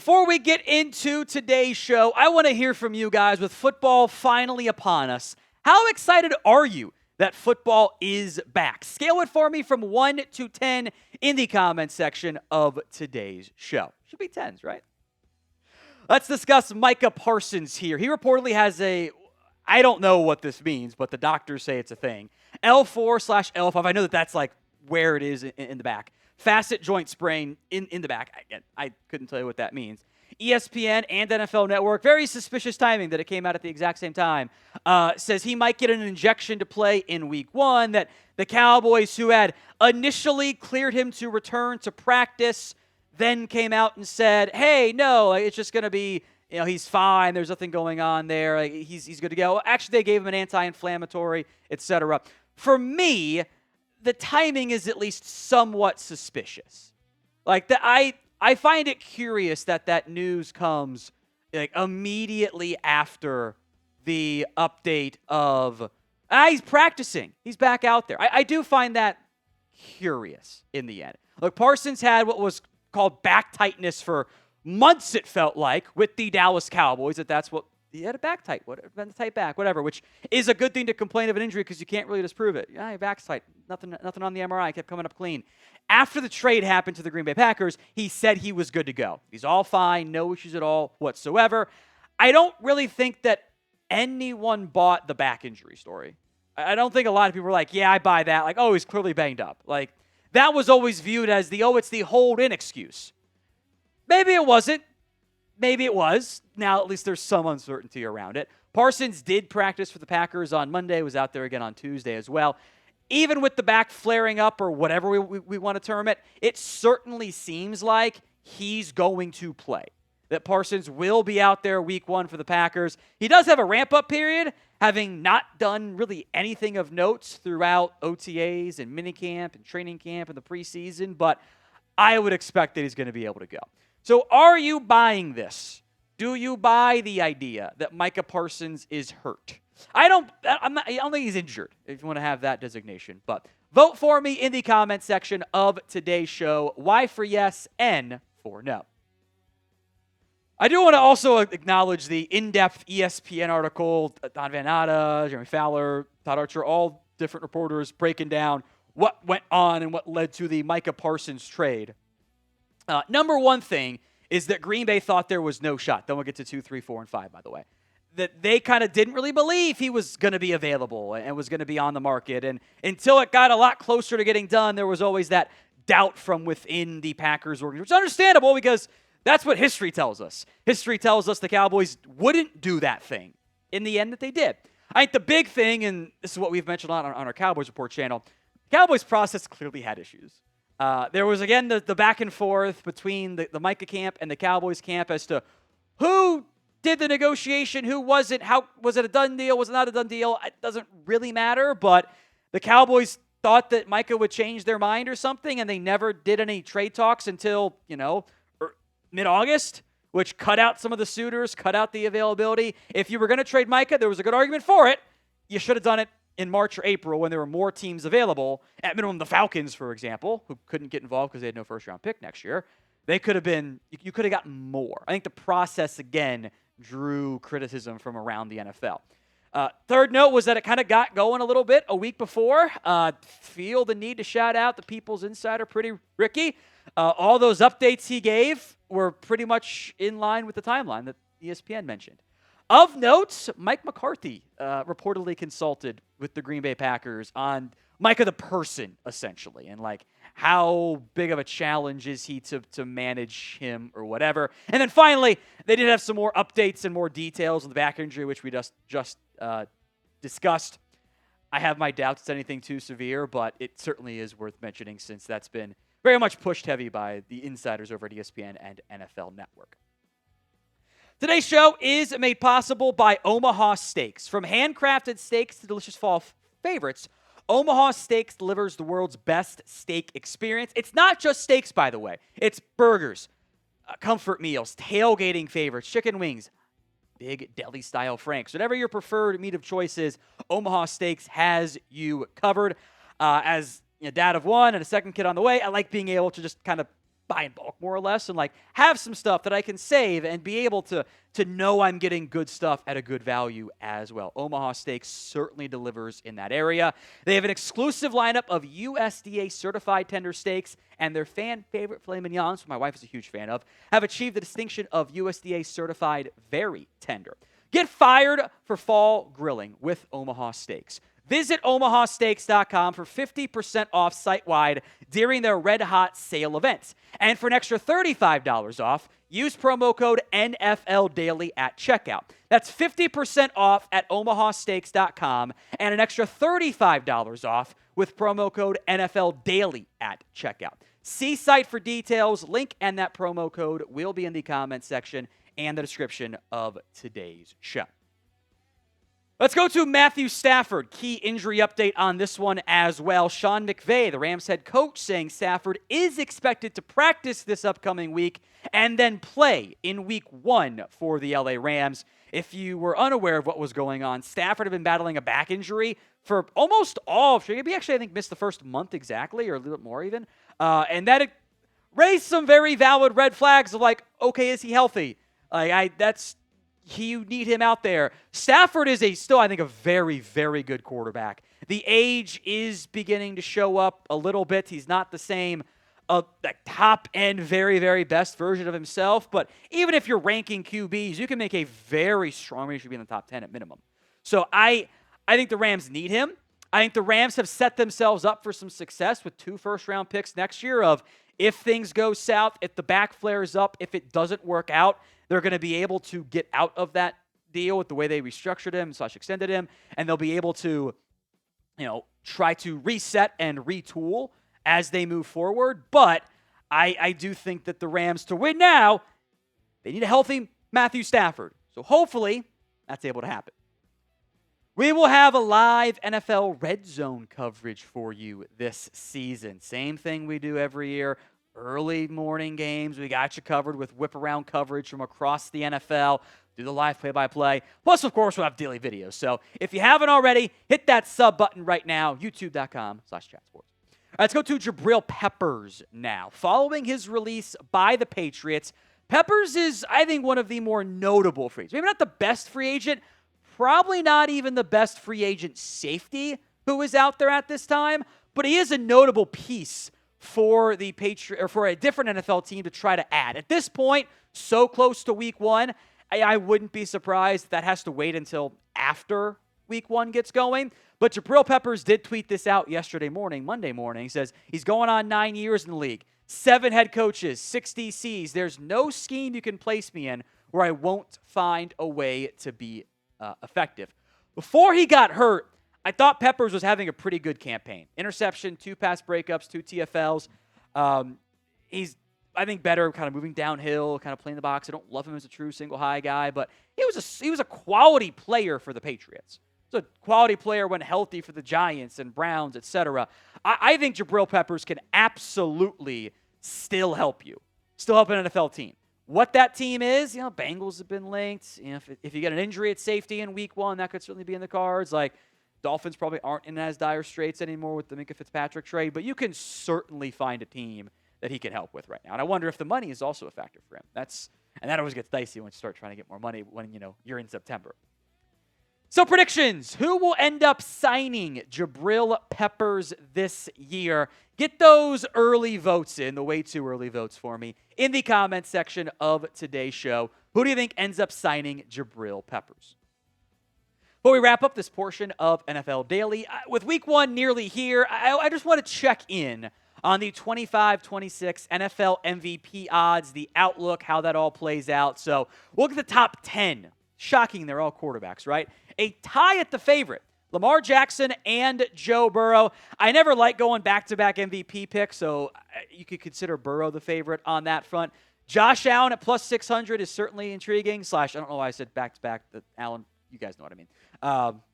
Before we get into today's show, I want to hear from you guys with football finally upon us. How excited are you that football is back? Scale it for me from 1 to 10 in the comment section of today's show. Should be 10s, right? Let's discuss Micah Parsons here. He reportedly has I don't know what this means, but the doctors say it's a thing, L4/L5. I know that's like where it is in the back. Facet joint sprain in the back. I couldn't tell you what that means. ESPN and NFL Network, very suspicious timing that it came out at the exact same time, says he might get an injection to play in week 1, that the Cowboys, who had initially cleared him to return to practice, then came out and said, hey, no, it's just going to be, he's fine. There's nothing going on there. He's good to go. Actually, they gave him an anti-inflammatory, etc. For me, the timing is at least somewhat suspicious. I find it curious that news comes immediately after the update of he's practicing. He's back out there. I do find that curious in the end. Look, Parsons had what was called back tightness for months, it felt like, with the Dallas Cowboys. That's what he had, a back tight, a tight back, whatever, which is a good thing to complain of an injury because you can't really disprove it. Yeah, your back's tight. Nothing on the MRI. Kept coming up clean. After the trade happened to the Green Bay Packers, he said he was good to go. He's all fine, no issues at all whatsoever. I don't really think that anyone bought the back injury story. I don't think a lot of people were like, yeah, I buy that. He's clearly banged up. That was always viewed as it's the hold-in excuse. Maybe it wasn't. Maybe it was. Now, at least there's some uncertainty around it. Parsons did practice for the Packers on Monday, was out there again on Tuesday as well. Even with the back flaring up or whatever we want to term it, it certainly seems like he's going to play. That Parsons will be out there week 1 for the Packers. He does have a ramp-up period, having not done really anything of notes throughout OTAs and minicamp and training camp and the preseason, but I would expect that he's going to be able to go. So are you buying this? Do you buy the idea that Micah Parsons is hurt? I don't think he's injured, if you want to have that designation. But vote for me in the comment section of today's show. Y for yes, N for no. I do want to also acknowledge the in-depth ESPN article. Don Van Natta, Jeremy Fowler, Todd Archer, all different reporters breaking down what went on and what led to the Micah Parsons trade. Number one thing is that Green Bay thought there was no shot. Then we'll get to 2, 3, 4, and 5, by the way. That they kind of didn't really believe he was going to be available and was going to be on the market. And until it got a lot closer to getting done, there was always that doubt from within the Packers organization, which is understandable because that's what history tells us. History tells us the Cowboys wouldn't do that thing. In the end, that they did. I think the big thing, and this is what we've mentioned on our Cowboys Report channel, the Cowboys process clearly had issues. There was, again, the back and forth between the Micah camp and the Cowboys camp as to who did the negotiation, who wasn't, how was it a done deal, was it not a done deal? It doesn't really matter, but the Cowboys thought that Micah would change their mind or something, and they never did any trade talks until, mid-August, which cut out some of the suitors, cut out the availability. If you were going to trade Micah, there was a good argument for it. You should have done it in March or April when there were more teams available. At minimum, the Falcons, for example, who couldn't get involved because they had no first-round pick next year, you could have gotten more. I think the process, again, drew criticism from around the NFL. Third note was that it kind of got going a little bit a week before. Feel the need to shout out the People's Insider, Pretty Ricky. All those updates he gave were pretty much in line with the timeline that ESPN mentioned. Of note, Mike McCarthy reportedly consulted with the Green Bay Packers on Micah the person, essentially, and how big of a challenge is he to manage him or whatever. And then finally, they did have some more updates and more details on the back injury, which we just discussed. I have my doubts it's anything too severe, but it certainly is worth mentioning since that's been very much pushed heavy by the insiders over at ESPN and NFL Network. Today's show is made possible by Omaha Steaks. From handcrafted steaks to delicious fall favorites, Omaha Steaks delivers the world's best steak experience. It's not just steaks, by the way. It's burgers, comfort meals, tailgating favorites, chicken wings, big deli-style franks. Whatever your preferred meat of choice is, Omaha Steaks has you covered. As dad of one and a second kid on the way, I like being able to just kind of buy in bulk more or less and like have some stuff that I can save and be able to know I'm getting good stuff at a good value as well. Omaha Steaks certainly delivers in that area. They have an exclusive lineup of USDA certified tender steaks, and their fan favorite filet mignons, which my wife is a huge fan of, have achieved the distinction of USDA certified very tender. Get fired for fall grilling with Omaha Steaks. Visit omahasteaks.com for 50% off site-wide during their Red Hot sale events. And for an extra $35 off, use promo code NFL Daily at checkout. That's 50% off at omahasteaks.com and an extra $35 off with promo code NFL Daily at checkout. See site for details. Link and that promo code will be in the comment section and the description of today's show. Let's go to Matthew Stafford. Key injury update on this one as well. Sean McVay, the Rams head coach, saying Stafford is expected to practice this upcoming week and then play in week 1 for the LA Rams. If you were unaware of what was going on, Stafford had been battling a back injury for almost all of He actually, I think, missed the first month exactly, or a little bit more even. And that raised some very valid red flags of like, okay, is he healthy? You need him out there. Stafford is still, I think, a very, very good quarterback. The age is beginning to show up a little bit. He's not the same top-end, very, very best version of himself. But even if you're ranking QBs, you can make a very strong range to be in the top 10 at minimum. So I think the Rams need him. I think the Rams have set themselves up for some success with 2 first-round picks next year of if things go south, if the back flares up, if it doesn't work out, they're going to be able to get out of that deal with the way they restructured him / extended him, and they'll be able to, try to reset and retool as they move forward. But I do think that the Rams, to win now, they need a healthy Matthew Stafford. So hopefully that's able to happen. We will have a live NFL Red Zone coverage for you this season. Same thing we do every year. Early morning games, we got you covered with whip-around coverage from across the NFL. Do the live play-by-play. Plus, of course, we'll have daily videos. So if you haven't already, hit that sub button right now, youtube.com/chatsports. Let's go to Jabrill Peppers now. Following his release by the Patriots, Peppers is, I think, one of the more notable free agents. Maybe not the best free agent, probably not even the best free agent safety who is out there at this time, but he is a notable piece for the Patriots, or for a different NFL team to try to add. At this point, so close to week 1, I wouldn't be surprised if that has to wait until after week 1 gets going. But Jabrill Peppers did tweet this out Monday morning. He says, he's going on 9 years in the league, 7 head coaches, 6 DCs. There's no scheme you can place me in where I won't find a way to be effective. Before he got hurt, I thought Peppers was having a pretty good campaign. Interception, 2 pass breakups, 2 TFLs. He's, I think, better kind of moving downhill, kind of playing the box. I don't love him as a true single high guy, but he was a quality player for the Patriots. He was a quality player when healthy for the Giants and Browns, etc. I think Jabrill Peppers can absolutely still help you, still help an NFL team. What that team is, Bengals have been linked. If you get an injury at safety in week 1, that could certainly be in the cards. Dolphins probably aren't in as dire straits anymore with the Micah Fitzpatrick trade, but you can certainly find a team that he can help with right now. And I wonder if the money is also a factor for him. And that always gets dicey when you start trying to get more money when you're in September. So predictions, who will end up signing Jabrill Peppers this year? Get those early votes in, the way too early votes for me, in the comments section of today's show. Who do you think ends up signing Jabrill Peppers? Before we wrap up this portion of NFL Daily, with week 1 nearly here, I just want to check in on the 25-26 NFL MVP odds, the outlook, how that all plays out. So we'll look at the top 10. Shocking, they're all quarterbacks, right? A tie at the favorite, Lamar Jackson and Joe Burrow. I never like going back-to-back MVP picks, so you could consider Burrow the favorite on that front. Josh Allen at plus 600 is certainly intriguing. I don't know why I said back-to-back. Allen, you guys know what I mean.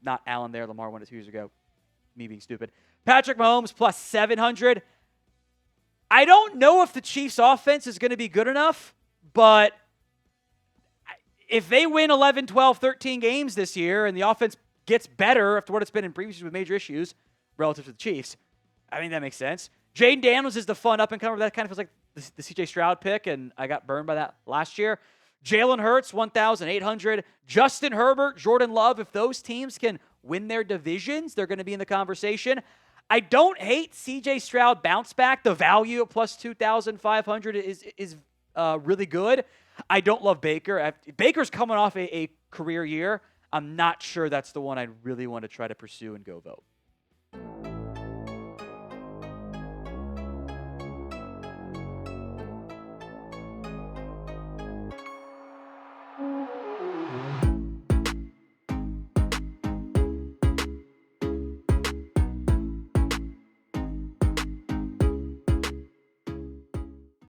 Not Allen there. Lamar won it 2 years ago. Me being stupid. Patrick Mahomes plus 700. I don't know if the Chiefs' offense is going to be good enough, but if they win 11, 12, 13 games this year and the offense gets better after what it's been in previous years with major issues relative to the Chiefs, I think that makes sense. Jaden Daniels is the fun up-and-comer. That kind of feels like the CJ Stroud pick, and I got burned by that last year. Jalen Hurts, 1,800. Justin Herbert, Jordan Love. If those teams can win their divisions, they're going to be in the conversation. I don't hate CJ Stroud bounce back. The value at plus 2,500 is really good. I don't love Baker. Baker's coming off a career year. I'm not sure that's the one I really want to try to pursue and go vote.